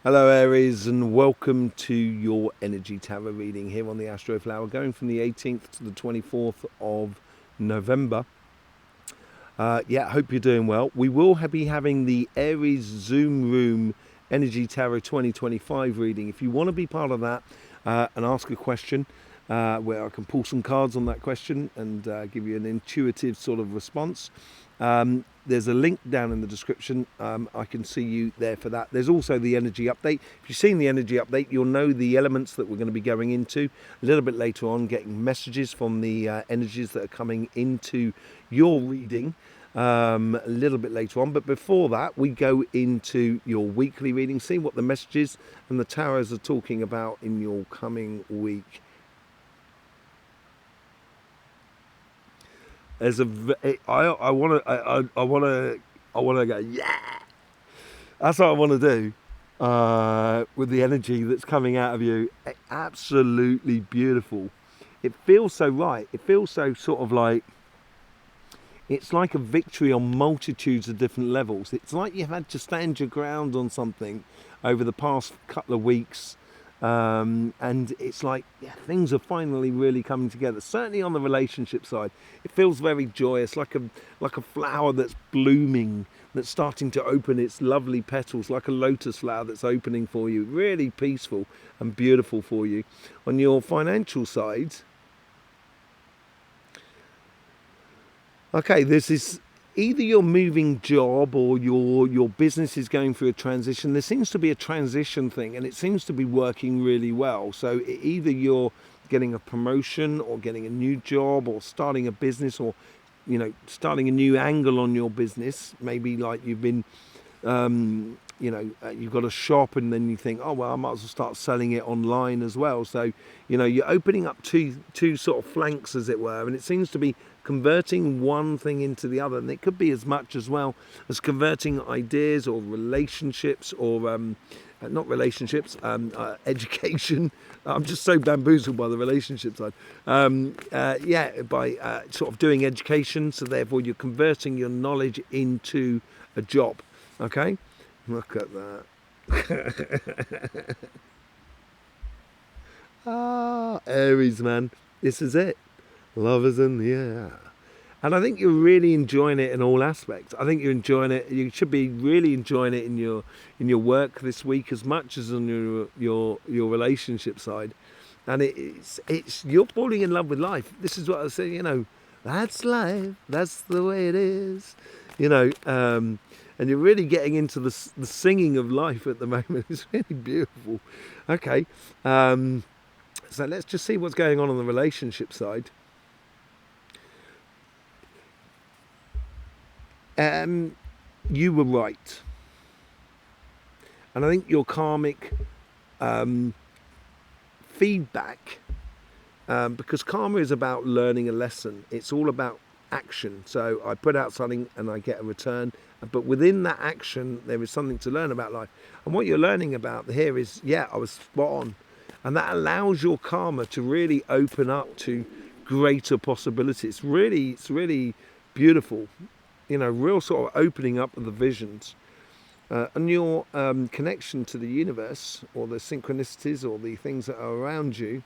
Hello Aries, and welcome to your energy tarot reading here on the Astroflower, going from the 18th to the 24th of November. Hope you're doing well. We will be having the Aries Zoom Room Energy Tarot 2025 reading. If you want to be part of that and ask a question, where I can pull some cards on that question and give you an intuitive sort of response. There's a link down in the description. I can see you there for that. There's also the energy update. If you've seen the energy update, you'll know the elements that we're going to be going into a little bit later on, getting messages from the energies that are coming into your reading a little bit later on. But before that, we go into your weekly reading, see what the messages and the tarots are talking about in your coming week. As I want to go, yeah. That's what I want to do with the energy that's coming out of you. Absolutely beautiful. It feels so right. It feels so sort of like, it's like a victory on multitudes of different levels. It's like you've had to stand your ground on something over the past couple of weeks. And it's like, yeah, things are finally really coming together. Certainly on the relationship side, it feels very joyous, like a flower that's blooming, that's starting to open its lovely petals, like a lotus flower that's opening for you. Really peaceful and beautiful for you. On your financial side, okay, this is either your moving job or your business is going through a transition. There seems to be a transition thing, and it seems to be working really well. So either you're getting a promotion or getting a new job or starting a business, or starting a new angle on your business. Maybe like you've been you've got a shop and then you think, oh well, I might as well start selling it online as well. So you're opening up two sort of flanks, as it were, and it seems to be converting one thing into the other. And it could be as much as well as converting ideas or relationships, or not relationships, education. I'm just so bamboozled by the relationship side. By sort of doing education, so therefore you're converting your knowledge into a job. Okay, look at that. Aries, man, this is it. Love is in the air. And I think you're really enjoying it in all aspects. I think you're enjoying it. You should be really enjoying it in your work this week as much as on your relationship side. And it's you're falling in love with life. This is what I say. That's life. That's the way it is. And you're really getting into the singing of life at the moment. It's really beautiful. Okay, so let's just see what's going on the relationship side. You were right. And I think your karmic feedback, because karma is about learning a lesson. It's all about action. So I put out something and I get a return. But within that action, there is something to learn about life. And what you're learning about here is, yeah, I was spot on. And that allows your karma to really open up to greater possibilities. It's really beautiful. Real sort of opening up of the visions. And your connection to the universe, or the synchronicities, or the things that are around you.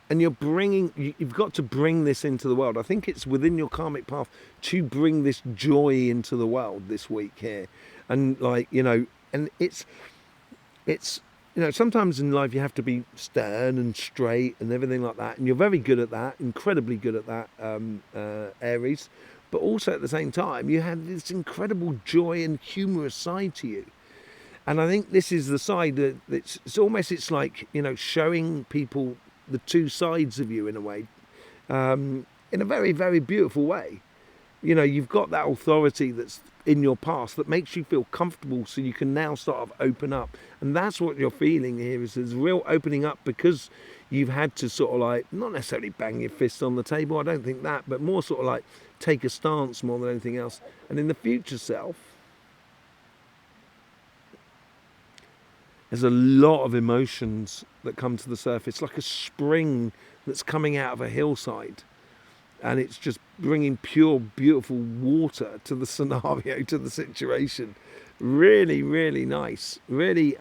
And you've got to bring this into the world. I think it's within your karmic path to bring this joy into the world this week here. And and it's sometimes in life you have to be stern and straight and everything like that. And you're very good at that, incredibly good at that, Aries. But also at the same time, you have this incredible joy and humorous side to you. And I think this is the side that it's like, showing people the two sides of you in a way, in a very, very beautiful way. You've got that authority that's in your past that makes you feel comfortable, so you can now sort of open up. And that's what you're feeling here, is there's real opening up, because you've had to sort of like, not necessarily bang your fist on the table, I don't think that, but more sort of like take a stance more than anything else. And in the future self, there's a lot of emotions that come to the surface, like a spring that's coming out of a hillside. And it's just bringing pure, beautiful water to the scenario, to the situation. Really, really nice. Really,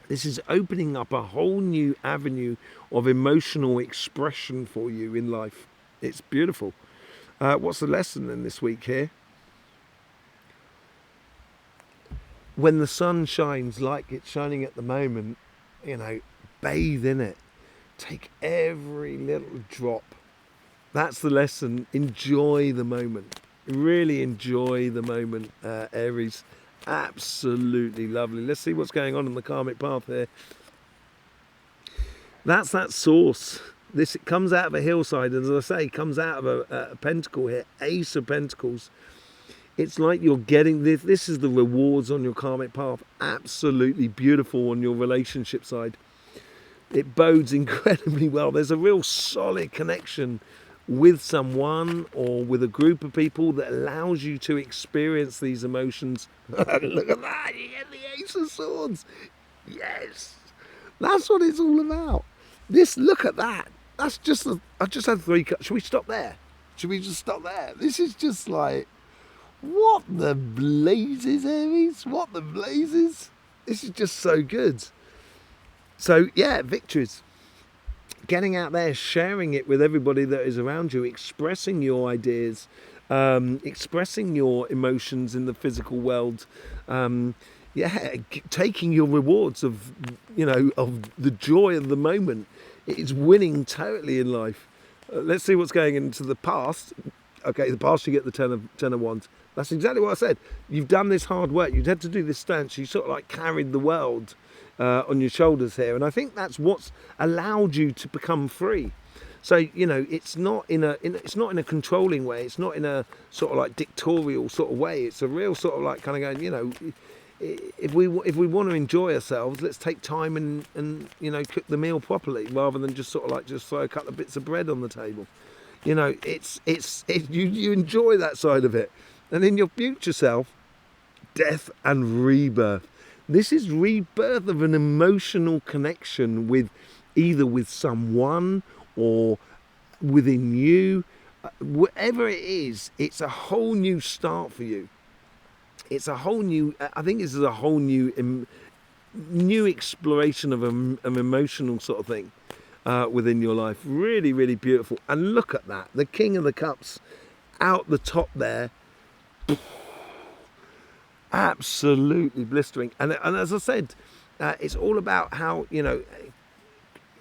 this is opening up a whole new avenue of emotional expression for you in life. It's beautiful. What's the lesson in this week here? When the sun shines like it's shining at the moment, you know, bathe in it. Take every little drop. That's the lesson. Enjoy the moment. Really enjoy the moment, Aries. Absolutely lovely. Let's see what's going on in the karmic path here. That's that source. This, it comes out of a hillside, and as I say, comes out of a pentacle here, Ace of Pentacles. It's like you're getting this. This is the rewards on your karmic path. Absolutely beautiful on your relationship side. It bodes incredibly well. There's a real solid connection with someone or with a group of people that allows you to experience these emotions. Look at that, you get the Ace of Swords. Yes, that's what it's all about. This, look at that. That's just, I just had 3 cuts. Should we stop there? Should we just stop there? This is just like, what the blazes, Aries? What the blazes? This is just so good. So yeah, victories. Getting out there, sharing it with everybody that is around you, expressing your ideas, expressing your emotions in the physical world. Taking your rewards of, you know, of the joy of the moment. It's winning totally in life. Let's see what's going into the past. Okay, the past, you get the ten of Wands. That's exactly what I said. You've done this hard work. You've had to do this stance. You sort of like carried the world on your shoulders here, and I think that's what's allowed you to become free. So, you know, it's not in a controlling way. It's not in a sort of like dictatorial sort of way. It's a real sort of like kind of going, you know, if we want to enjoy ourselves, let's take time and you know, cook the meal properly, rather than just sort of like just throw a couple of bits of bread on the table. You know, you enjoy that side of it. And in your future self, death and rebirth. This is rebirth of an emotional connection with either with someone or within you. Whatever it is, it's a whole new start for you. It's a whole new, I think this is a whole new exploration of an emotional sort of thing within your life. Really, really beautiful. And look at that. The King of the Cups out the top there. Absolutely blistering. And as I said, it's all about how, you know,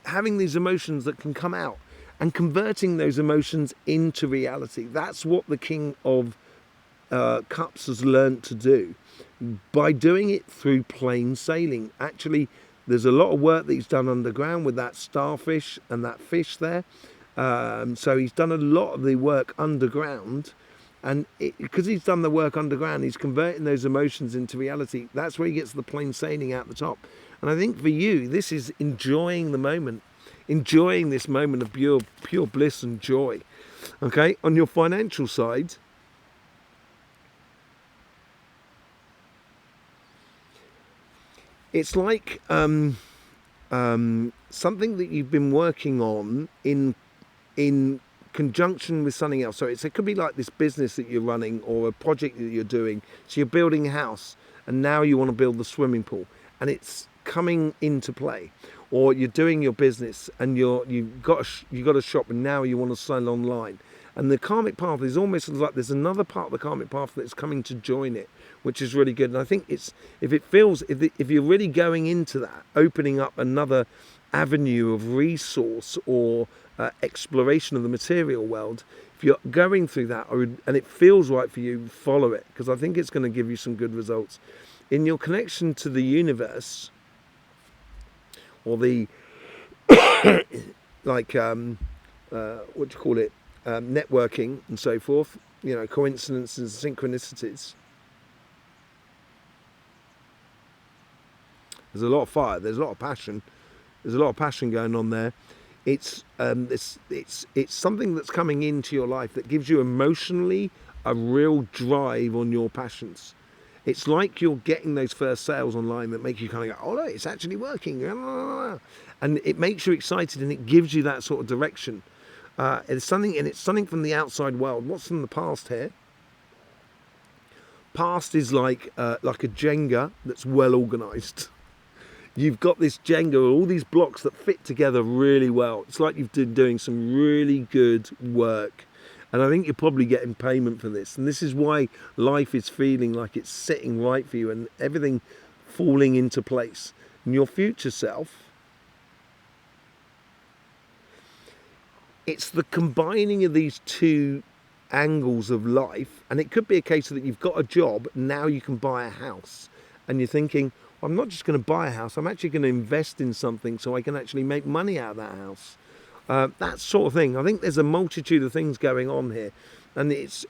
having these emotions that can come out and converting those emotions into reality. That's what the King of Cups has learned to do by doing it through plain sailing. Actually, there's a lot of work that he's done underground with that starfish and that fish there. So he's done a lot of the work underground. And because he's done the work underground, he's converting those emotions into reality. That's where he gets the plain sailing out the top. And I think for you, this is enjoying the moment, enjoying this moment of pure bliss and joy. Okay, on your financial side, it's like something that you've been working on in conjunction with something else. So it could be like this business that you're running or a project that you're doing. So you're building a house and now you want to build the swimming pool, and it's coming into play. Or you're doing your business and you've got a shop and now you want to sell online. And the karmic path is almost like there's another part of the karmic path that's coming to join it, which is really good. And I think it's, if you're really going into that, opening up another avenue of resource or exploration of the material world, if you're going through that and it feels right for you, follow it, because I think it's going to give you some good results. In your connection to the universe, or the like what do you call it, networking and so forth, you know, coincidences, synchronicities, there's a lot of fire, there's a lot of passion, going on there. It's something that's coming into your life that gives you emotionally a real drive on your passions. It's like you're getting those first sales online that make you kind of go, oh no, it's actually working, and it makes you excited and it gives you that sort of direction. It's something from the outside world. What's from the past here? past is like a Jenga that's well organized. You've got this Jenga, all these blocks that fit together really well. It's like you've been doing some really good work. And I think you're probably getting payment for this. And this is why life is feeling like it's sitting right for you and everything falling into place. And your future self, it's the combining of these two angles of life. And it could be a case that you've got a job, now you can buy a house. And you're thinking, well, I'm not just going to buy a house, I'm actually going to invest in something so I can actually make money out of that house. That sort of thing. I think there's a multitude of things going on here, and it's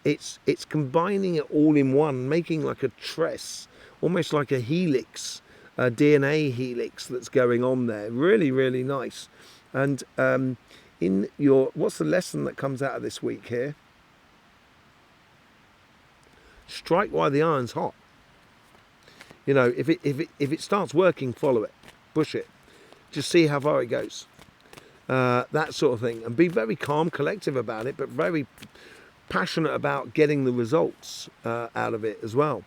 combining it all in one, making like a tress, almost like a helix, a DNA helix that's going on there. Really, really nice. And in your, what's the lesson that comes out of this week here? Strike while the iron's hot. You know, if it starts working, follow it, push it, just see how far it goes. That sort of thing, and be very calm, collective about it, but very passionate about getting the results out of it as well.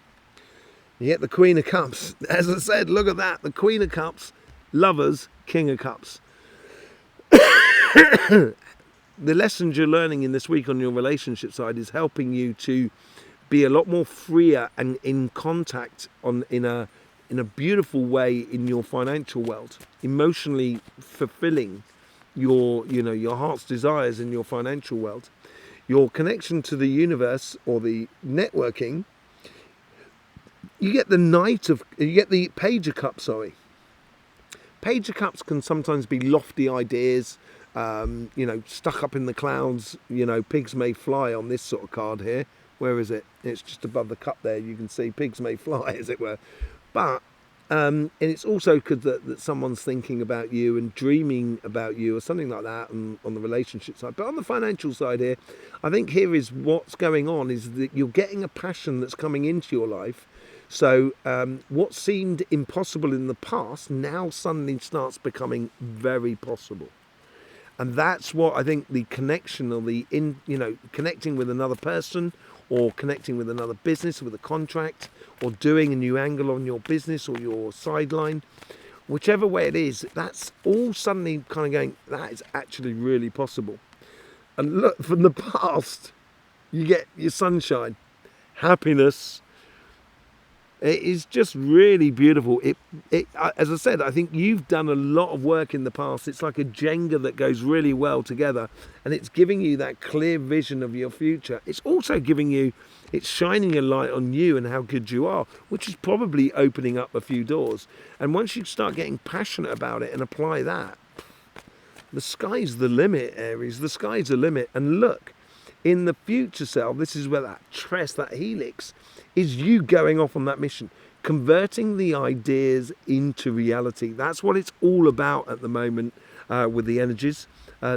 You get the Queen of Cups. As I said, look at that, the Queen of Cups, Lovers, King of Cups. The lessons you're learning in this week on your relationship side is helping you to be a lot more freer and in contact in a beautiful way in your financial world, emotionally fulfilling your heart's desires in your financial world. Your connection to the universe or the networking, you get the Page of Cups, sorry. Page of Cups can sometimes be lofty ideas, stuck up in the clouds, pigs may fly on this sort of card here. Where is it? It's just above the cup there. You can see pigs may fly, as it were. But and it's also good that someone's thinking about you and dreaming about you or something like that on the relationship side. But on the financial side here, I think here is what's going on is that you're getting a passion that's coming into your life. So what seemed impossible in the past now suddenly starts becoming very possible. And that's what I think the connection or connecting with another person or connecting with another business, with a contract, or doing a new angle on your business or your sideline, whichever way it is, that's all suddenly kind of going, that is actually really possible. And look, from the past, you get your sunshine, happiness. It is just really beautiful. As I said, I think you've done a lot of work in the past. It's like a Jenga that goes really well together, and it's giving you that clear vision of your future. It's also it's shining a light on you and how good you are, which is probably opening up a few doors. And once you start getting passionate about it and apply that, the sky's the limit, Aries. The sky's the limit. And look, in the future self, this is where that tress, that helix, is you going off on that mission, converting the ideas into reality. That's what it's all about at the moment with the energies,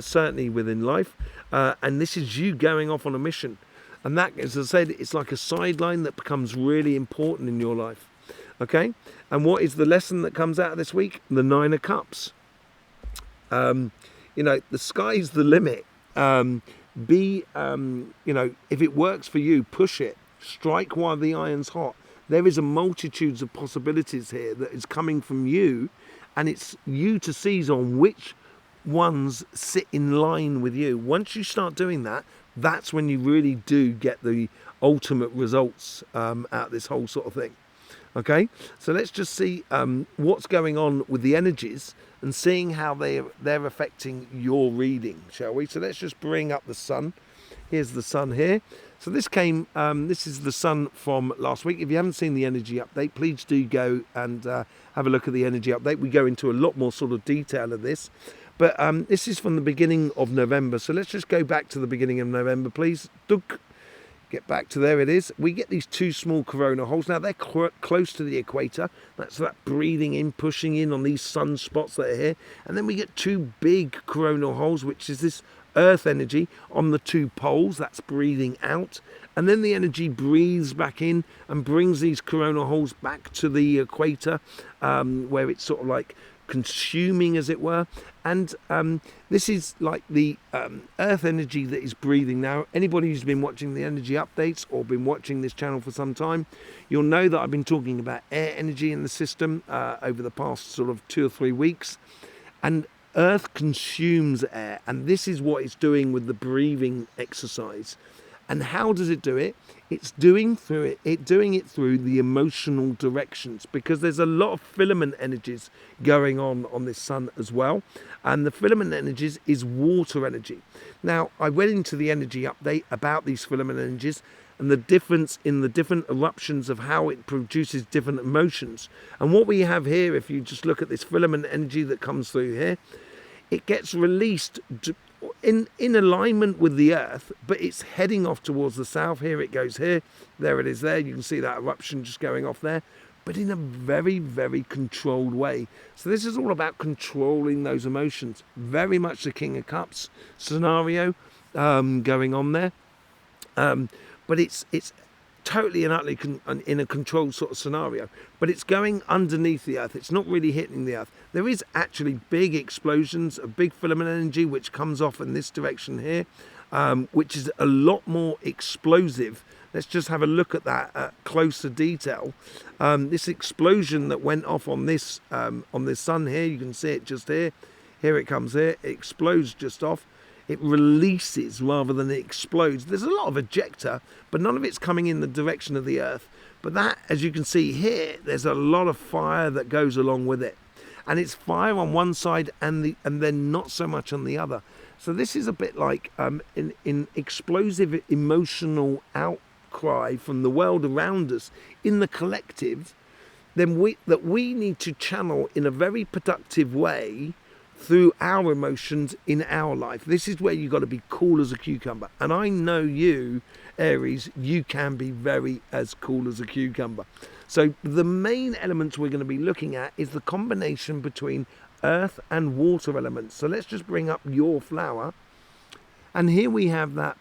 certainly within life. And this is you going off on a mission. And that, as I said, it's like a sideline that becomes really important in your life. Okay? And what is the lesson that comes out of this week? The Nine of Cups. The sky's the limit. If it works for you, push it. Strike while the iron's hot. There is a multitudes of possibilities here that is coming from you, and it's you to seize on which ones sit in line with you. Once you start doing that, that's when you really do get the ultimate results out of this whole sort of thing. Okay, so let's just see what's going on with the energies and seeing how they're affecting your reading, shall we? So let's just bring up the sun. Here's the sun here. So this is the sun from last week. If you haven't seen the energy update, please do go and have a look at the energy update. We go into a lot more sort of detail of this. But this is from the beginning of November. So let's just go back to the beginning of November, please. Get back to there it is. We get these two small corona holes. Now they're close to the equator. That's that breathing in, pushing in on these sunspots that are here. And then we get two big coronal holes, which is this earth energy on the two poles. That's breathing out. And then the energy breathes back in and brings these coronal holes back to the equator, where it's sort of like consuming, as it were. And this is like the earth energy that is breathing now. Anybody who's been watching the energy updates or been watching this channel for some time, you'll know that I've been talking about air energy in the system over the past sort of 2 or 3 weeks. And earth consumes air, and this is what it's doing with the breathing exercise. And how does it do it? It's doing it through the emotional directions, because there's a lot of filament energies going on this sun as well. And the filament energies is water energy. Now, I went into the energy update about these filament energies and the difference in the different eruptions of how it produces different emotions. And what we have here, if you just look at this filament energy that comes through here, it gets released in alignment with the earth, but it's heading off towards the south. Here it goes here, there it is there. You can see that eruption just going off there, but in a very, very controlled way. So this is all about controlling those emotions. Very much the King of Cups scenario going on there. But it's totally and utterly in a controlled sort of scenario, but it's going underneath the earth. It's not really hitting the earth. There is actually big explosions of big filament energy which comes off in this direction here, which is a lot more explosive. Let's just have a look at that at closer detail. This explosion that went off on this sun here, you can see it just here. Here it comes here. It explodes just off. It releases rather than it explodes. There's a lot of ejector, but none of it's coming in the direction of the earth. But that, as you can see here, there's a lot of fire that goes along with it. And it's fire on one side and then not so much on the other. So this is a bit like in explosive emotional outcry from the world around us in the collective, then we need to channel in a very productive way through our emotions in our life. This is where you've got to be cool as a cucumber. And I know you, Aries, you can be very as cool as a cucumber. So the main elements we're going to be looking at is the combination between earth and water elements. So let's just bring up your flower. And here we have that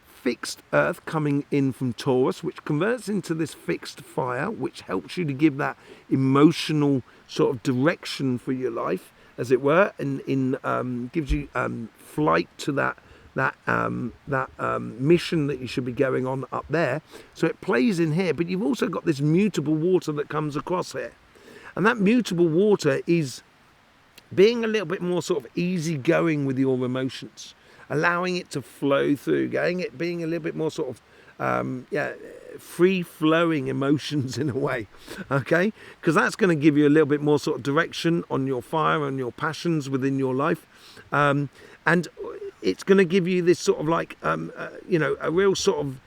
fixed earth coming in from Taurus, which converts into this fixed fire, which helps you to give that emotional sort of direction for your life, as it were, and gives you flight to that mission that you should be going on up there. So it plays in here, but you've also got this mutable water that comes across here, and that mutable water is being a little bit more sort of easygoing with your emotions, allowing it to flow through, being a little bit more sort of free-flowing emotions in a way, okay? Because that's going to give you a little bit more sort of direction on your fire and your passions within your life, and it's going to give you this sort of like a real sort of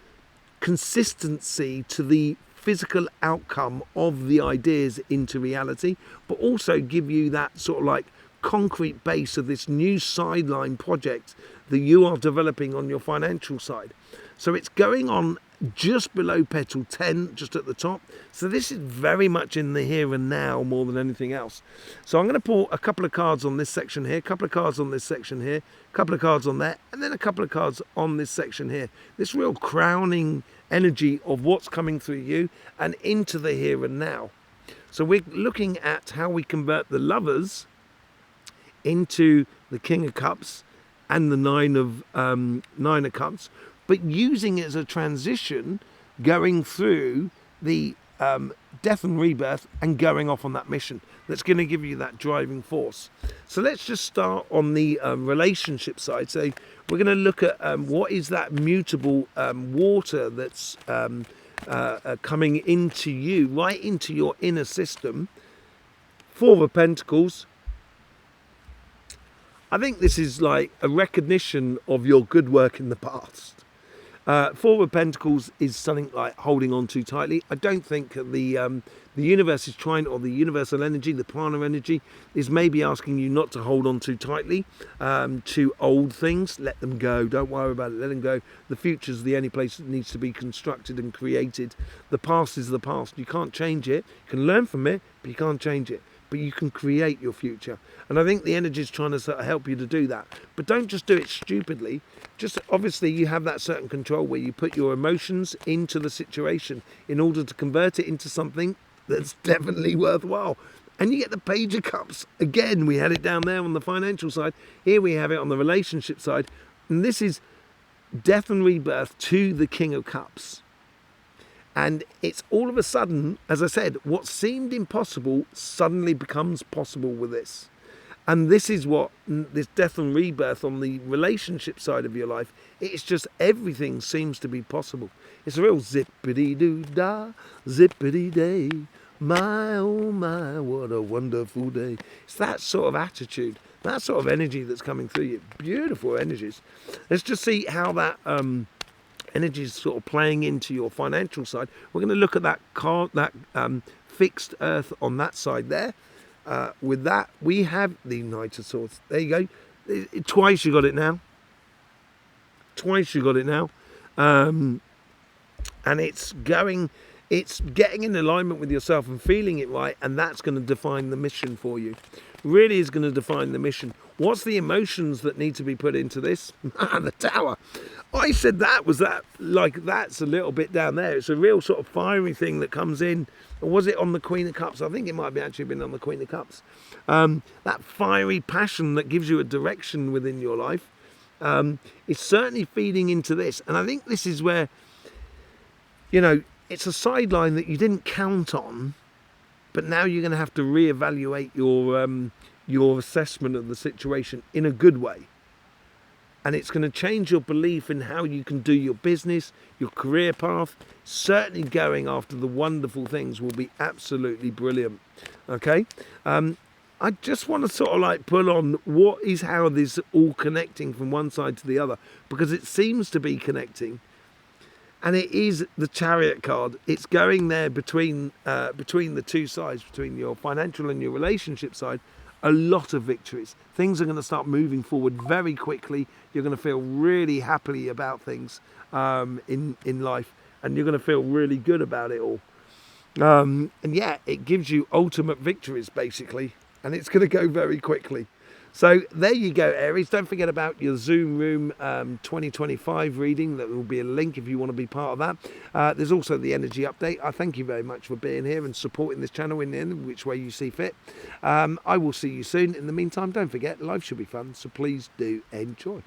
consistency to the physical outcome of the ideas into reality, but also give you that sort of like concrete base of this new sideline project that you are developing on your financial side. So it's going on just below petal 10, just at the top. So this is very much in the here and now more than anything else. So I'm going to pull a couple of cards on this section here, a couple of cards on this section here, a couple of cards on there, and then a couple of cards on this section here. This real crowning energy of what's coming through you and into the here and now. So we're looking at how we convert the Lovers into the King of Cups and the Nine of Cups, but using it as a transition, going through the death and rebirth and going off on that mission that's going to give you that driving force. So let's just start on the relationship side. So we're going to look at what is that mutable water that's coming into you, right into your inner system. Four of Pentacles. I think this is like a recognition of your good work in the past. Four of Pentacles is something like holding on too tightly. I don't think the universe is trying, or the universal energy, the prana energy, is maybe asking you not to hold on too tightly to old things. Let them go. Don't worry about it. Let them go. The future's the only place that needs to be constructed and created. The past is the past. You can't change it. You can learn from it, but you can't change it. But you can create your future. And I think the energy is trying to sort of help you to do that. But don't just do it stupidly. Just obviously you have that certain control where you put your emotions into the situation in order to convert it into something that's definitely worthwhile. And you get the Page of Cups. Again, we had it down there on the financial side. Here we have it on the relationship side. And this is death and rebirth to the King of Cups. And it's all of a sudden, as I said, what seemed impossible suddenly becomes possible with this. And this is what this death and rebirth on the relationship side of your life, it's just everything seems to be possible. It's a real zippity-doo-dah, zippity-day. My, oh my, what a wonderful day. It's that sort of attitude, that sort of energy that's coming through you. Beautiful energies. Let's just see how that energy is sort of playing into your financial side. We're going to look at that fixed earth on that side there. With that, we have the Knight of Swords. There you go. Twice you got it now. Twice you got it now. And it's getting in alignment with yourself and feeling it right, and that's going to define the mission for you. Really is going to define the mission. What's the emotions that need to be put into this? The Tower. I said that's a little bit down there. It's a real sort of fiery thing that comes in. Or was it on the Queen of Cups? I think it might have actually been on the Queen of Cups. That fiery passion that gives you a direction within your life is certainly feeding into this. And I think this is where, it's a sideline that you didn't count on, but now you're going to have to reevaluate your assessment of the situation in a good way. And it's going to change your belief in how you can do your business, your career path. Certainly going after the wonderful things will be absolutely brilliant. Okay? I just want to sort of pull on how this all connecting from one side to the other, because it seems to be connecting. And it is the Chariot card. It's going there between the two sides, between your financial and your relationship side. A lot of victories. Things are going to start moving forward very quickly. You're going to feel really happily about things in life, and you're going to feel really good about it all. And yeah, it gives you ultimate victories basically, and it's going to go very quickly. So there you go, Aries. Don't forget about your Zoom Room 2025 reading. There will be a link if you want to be part of that. There's also the energy update. I thank you very much for being here and supporting this channel in which way you see fit. I will see you soon. In the meantime, don't forget, life should be fun, so please do enjoy.